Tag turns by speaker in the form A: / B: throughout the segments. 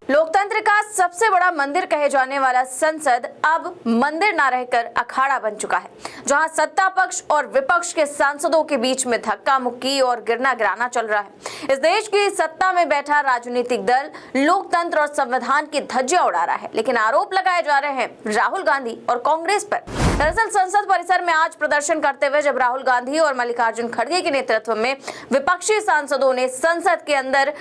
A: लोकतंत्र का सबसे बड़ा मंदिर कहे जाने वाला संसद अब मंदिर ना रहकर अखाड़ा बन चुका है, जहां सत्ता पक्ष और विपक्ष के सांसदों के बीच में धक्का मुक्की और गिरना गिराना चल रहा है। इस देश की सत्ता में बैठा राजनीतिक दल लोकतंत्र और संविधान की धज्जियां उड़ा रहा है, लेकिन आरोप लगाए जा रहे हैं राहुल गांधी और कांग्रेस पर। दरअसल संसद परिसर में आज प्रदर्शन करते हुए जब राहुल गांधी और मल्लिकार्जुन खड़गे के नेतृत्व में विपक्षी सांसदों ने संसद के अंदर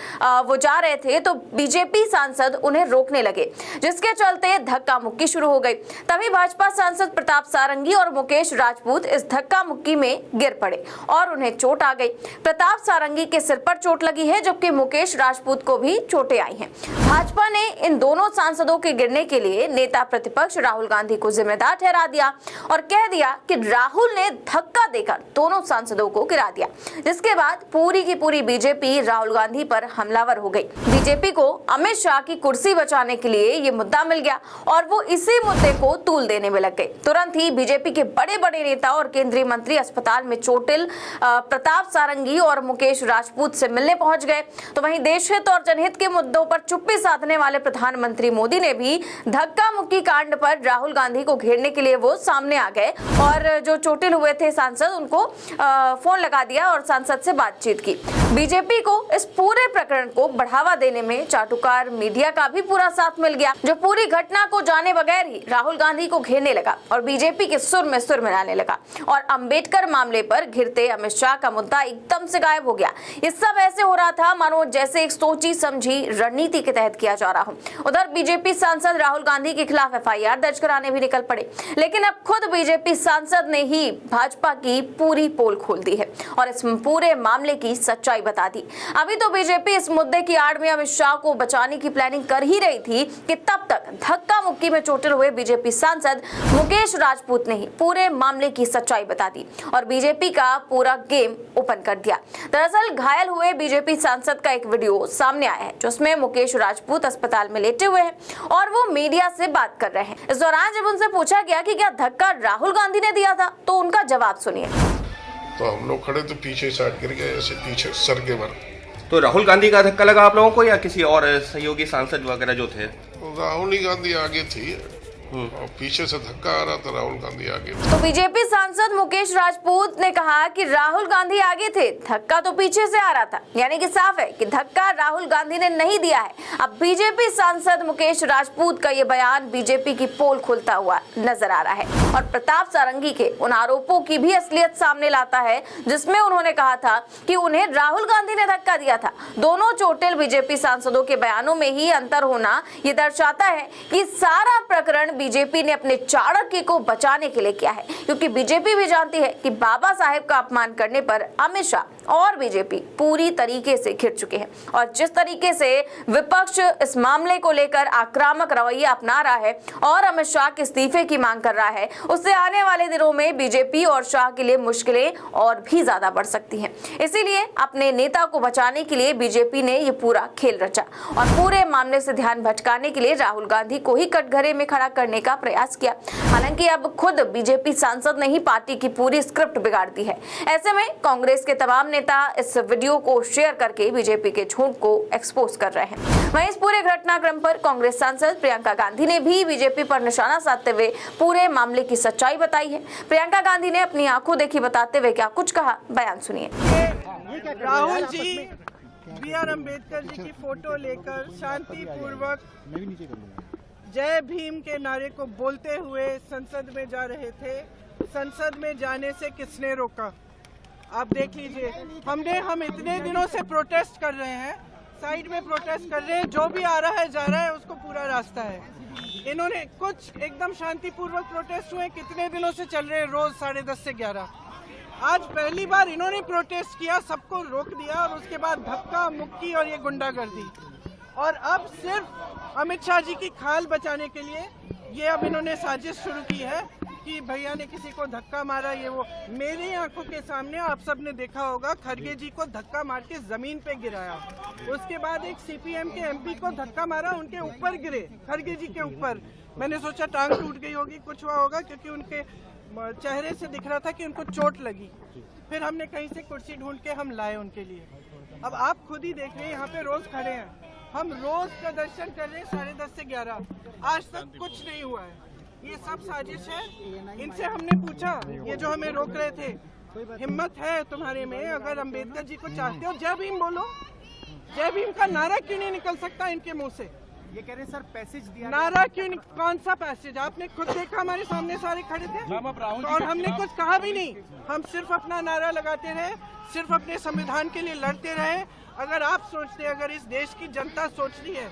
A: वो जा रहे थे, तो बीजेपी सांसद उन्हें रोकने लगे, जिसके चलते धक्का मुक्की शुरू हो गई। तभी भाजपा सांसद प्रताप सारंगी और मुकेश राजपूत इस धक्का मुक्की में गिर पड़े और उन्हें चोट आ गई। प्रताप सारंगी के सिर पर चोट लगी है, जबकि मुकेश राजपूत को भी चोटें आई हैं। भाजपा ने इन दोनों सांसदों के गिरने के लिए नेता प्रतिपक्ष राहुल गांधी को जिम्मेदार ठहरा दिया और कह दिया कि राहुल ने धक्का देकर दोनों सांसदों को गिरा दिया, जिसके बाद पूरी की पूरी बीजेपी राहुल गांधी पर हमलावर हो गई। बीजेपी को अमित शाह की कुर्सी बचाने के लिए ये मुद्दा मिल गया और वो इसी मुद्दे को तूल देने में लग गए। तुरंत ही बीजेपी के बड़े बड़े नेता और केंद्रीय मंत्री अस्पताल में चोटिल प्रताप सारंगी और मुकेश राजपूत से मिलने पहुंच गए। तो वहीं देश हित और जनहित के मुद्दों पर चुप्पी साधने वाले प्रधानमंत्री मोदी ने भी धक्का मुक्की कांड पर राहुल गांधी को घेरने के लिए वो सामने आ गए और जो चोटिल हुए थे सांसद उनको फोन लगा दिया और सांसद से बातचीत की। बीजेपी को इस पूरे प्रकरण को बढ़ावा देने में चाटुकार मीडिया का भी पूरा साथ मिल गया, जो पूरी घटना को जाने बगैर ही राहुल गांधी को घेरने लगा और बीजेपी के सुर में सुर मिलाने लगा और अंबेडकर मामले पर घिरते अमित शाह का मुद्दा एकदम से गायब हो गया। ये सब ऐसे हो रहा था मानो जैसे एक सोची समझी रणनीति के तहत किया जा रहा हो। उधर बीजेपी सांसद राहुल गांधी के खिलाफ एफआईआर दर्ज कराने भी निकल पड़े, लेकिन अब खुद बीजेपी सांसद ने ही भाजपा की पूरी पोल खोल दी है और इस पूरे मामले की सच्चाई बता दी। अभी तो बीजेपी इस मुद्दे की आड़ में अमित शाह को बचाने की प्लानिंग कर ही रही थी कि तब तक धक्का मुक्की में चोटिल हुए बीजेपी सांसद मुकेश राजपूत ने ही पूरे मामले की सच्चाई बता दी और बीजेपी का पूरा गेम ओपन कर दिया। दरअसल घायल हुए बीजेपी सांसद का एक वीडियो सामने आया है, जिसमें मुकेश राजपूत अस्पताल में लेटे हुए हैं और वो मीडिया से बात कर रहे हैं। इस दौरान जब उनसे पूछा गया कि क्या धक्का राहुल गांधी ने दिया था, तो उनका जवाब सुनिए।
B: तो हम लोग खड़े तो पीछे साइड गिर गए, ऐसे पीछे सर के बल।
C: तो राहुल गांधी का धक्का लगा आप लोगों को या किसी और सहयोगी सांसद वगैरह जो थे?
B: तो राहुल ही गांधी आगे थी और पीछे से धक्का आ रहा था, राहुल गांधी आगे थे।
A: तो बीजेपी सांसद मुकेश राजपूत ने कहा कि राहुल गांधी आगे थे, धक्का तो पीछे से आ रहा था, यानी कि साफ है कि धक्का राहुल गांधी ने नहीं दिया है। अब बीजेपी सांसद मुकेश राजपूत का ये बयान बीजेपी की पोल खोलता हुआ नजर आ रहा है और प्रताप सारंगी के उन आरोपों की भी असलियत सामने लाता है, जिसमें उन्होंने कहा था कि उन्हें राहुल गांधी ने धक्का दिया था। दोनों चोटिल बीजेपी सांसदों के बयानों में ही अंतर होना ये दर्शाता है कि सारा प्रकरण बीजेपी ने अपने चाणक्य को बचाने के लिए किया है, क्योंकि बीजेपी भी जानती है कि बाबा साहेब का अपमान करने पर अमित शाह और बीजेपी पूरी तरीके से घिर चुके हैं और जिस तरीके से विपक्ष इस मामले को लेकर आक्रामक रवैया अपना रहा है और अमित शाह के इस्तीफे की मांग कर रहा है, उससे आने वाले दिनों में बीजेपी और शाह के लिए मुश्किलें और भी ज्यादा बढ़ सकती हैं। इसीलिए अपने नेता को बचाने के लिए बीजेपी ने ये पूरा खेल रचा और पूरे मामले से ध्यान भटकाने के लिए राहुल गांधी को ही कटघरे में खड़ा करने का प्रयास किया। हालांकि अब खुद बीजेपी सांसद ने ही पार्टी की पूरी स्क्रिप्ट बिगाड़ दी है। ऐसे में कांग्रेस के तमाम नेता इस वीडियो को शेयर करके बीजेपी के झूठ को एक्सपोज कर रहे हैं। वहीं इस पूरे घटनाक्रम पर कांग्रेस सांसद प्रियंका गांधी ने भी बीजेपी पर निशाना साधते हुए पूरे मामले की सच्चाई बताई है। प्रियंका गांधी ने अपनी आंखों देखी बताते हुए क्या कुछ कहा, बयान सुनिए।
D: राहुल जी बी.आर. अम्बेडकर जी की फोटो लेकर शांतिपूर्वक जय भीम के नारे को बोलते हुए संसद में जा रहे थे। संसद में जाने से किसने रोका? आप देख लीजिए। हम इतने दिनों से प्रोटेस्ट कर रहे हैं, साइड में प्रोटेस्ट कर रहे हैं, जो भी आ रहा है जा रहा है, उसको पूरा रास्ता है। इन्होंने कुछ एकदम शांतिपूर्वक प्रोटेस्ट हुए, कितने दिनों से चल रहे हैं, रोज 10:30 से 11। आज पहली बार इन्होंने प्रोटेस्ट किया, सबको रोक दिया और उसके बाद धक्का मुक्की और ये गुंडागर्दी। और अब सिर्फ अमित शाह जी की खाल बचाने के लिए ये अब इन्होंने साजिश शुरू की है कि भैया ने किसी को धक्का मारा, ये वो। मेरी आंखों के सामने आप सब ने देखा होगा, खड़गे जी को धक्का मार के जमीन पे गिराया। उसके बाद एक सीपीएम के एमपी को धक्का मारा, उनके ऊपर गिरे, खड़गे जी के ऊपर। मैंने सोचा टांग टूट गई होगी, कुछ हुआ होगा, क्योंकि उनके चेहरे से दिख रहा था कि उनको चोट लगी। फिर हमने कहीं से कुर्सी ढूंढ के हम लाए उनके लिए। अब आप खुद ही देख रहे हैं, यहाँ पे रोज खड़े हैं, हम रोज का दर्शन कर रहे हैं 10:30 से 11, आज तक कुछ नहीं हुआ है। ये सब साजिश है। इनसे हमने पूछा, ये जो हमें रोक रहे थे, हिम्मत है तुम्हारे में? अगर अंबेडकर जी को चाहते हो जय भीम बोलो। जय भीम का नारा क्यों नहीं निकल सकता इनके मुंह से?
E: ये कह रहे हैं सर पैसेज दिया
D: नारा क्यों नहीं? कौन सा पैसेज? आपने खुद देखा, हमारे सामने सारे खड़े थे और हमने कुछ कहा भी नहीं। हम सिर्फ अपना नारा लगाते रहे, सिर्फ अपने संविधान के लिए लड़ते रहे। अगर आप सोचते, अगर इस देश की जनता सोचती है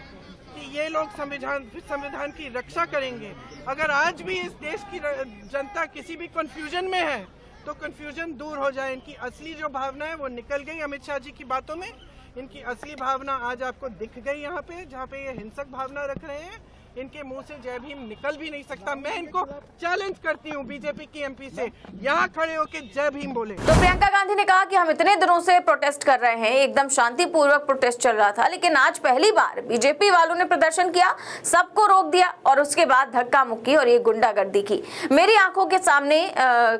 D: कि ये लोग संविधान की रक्षा करेंगे, अगर आज भी इस देश की जनता किसी भी कंफ्यूजन में है तो कंफ्यूजन दूर हो जाए। इनकी असली जो भावना है वो निकल गई अमित शाह जी की बातों में। इनकी असली भावना आज आपको दिख गई यहाँ पे, जहाँ पे ये हिंसक भावना रख रहे हैं। इनके मुंह से जय भीम निकल भी नहीं सकता। मैं इनको चैलेंज करती हूँ बीजेपी की एमपी से, यहाँ खड़े होके जय भीम बोले।
A: तो प्रियंका गांधी ने कहा कि हम इतने दिनों से प्रोटेस्ट कर रहे हैं, एकदम शांतिपूर्वक प्रोटेस्ट चल रहा था, लेकिन आज पहली बार बीजेपी वालों ने प्रदर्शन किया, सबको रोक दिया और उसके बाद धक्का मुक्की और ये गुंडागर्दी की। मेरी आंखों के सामने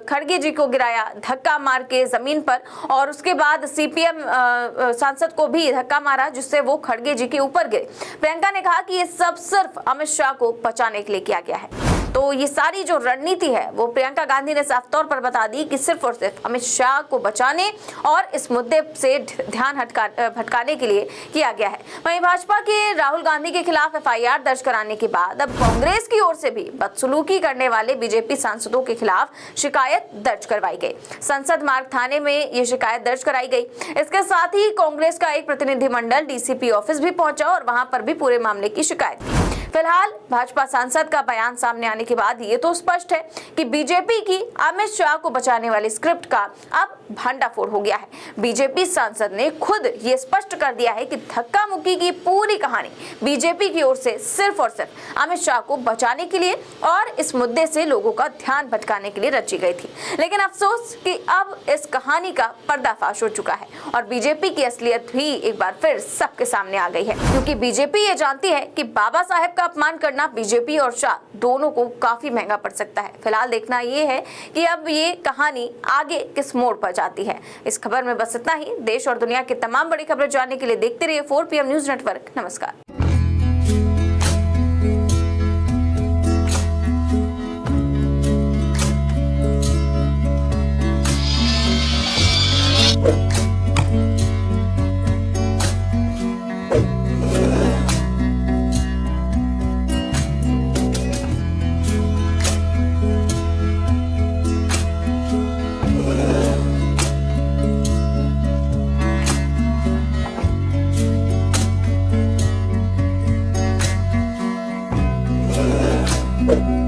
A: खड़गे जी को गिराया धक्का मार के जमीन पर, और उसके बाद सीपीएम सांसद को भी धक्का मारा जिससे वो खड़गे जी के ऊपर गिरे। प्रियंका ने कहा कि ये सब सिर्फ अमित शाह को बचाने के लिए किया गया है। तो ये सारी जो रणनीति है वो प्रियंका गांधी ने साफ तौर पर बता दी कि सिर्फ और सिर्फ अमित शाह को बचाने और इस मुद्दे से ध्यान भटकाने के लिए किया गया है। वहीं भाजपा के राहुल गांधी के खिलाफ एफआईआर दर्ज कराने के बाद अब कांग्रेस की ओर से भी बदसलूकी करने वाले बीजेपी सांसदों के खिलाफ शिकायत दर्ज करवाई गई। संसद मार्ग थाने में ये शिकायत दर्ज कराई गई। इसके साथ ही कांग्रेस का एक प्रतिनिधिमंडल डीसीपी ऑफिस भी पहुंचा और वहां पर भी पूरे मामले की शिकायत की। फिलहाल भाजपा सांसद का बयान सामने आने के बाद ये तो स्पष्ट है कि बीजेपी की अमित शाह को बचाने वाली स्क्रिप्ट का अब भंडाफोड़ हो गया है। बीजेपी सांसद ने खुद ये स्पष्ट कर दिया है कि धक्का मुक्की की पूरी कहानी बीजेपी की ओर से सिर्फ और सिर्फ अमित शाह को बचाने के लिए और इस मुद्दे से लोगों का ध्यान भटकाने के लिए रची गई थी। लेकिन अफसोस कि अब इस कहानी का पर्दाफाश हो चुका है और बीजेपी की असलियत भी एक बार फिर सबके सामने आ गई है, क्योंकि बीजेपी ये जानती है कि बाबा साहेब अपमान करना बीजेपी और शाह दोनों को काफी महंगा पड़ सकता है। फिलहाल देखना ये है कि अब ये कहानी आगे किस मोड़ पर जाती है। इस खबर में बस इतना ही। देश और दुनिया की तमाम बड़ी खबरें जानने के लिए देखते रहिए 4 PM न्यूज नेटवर्क। नमस्कार।
F: Thank you.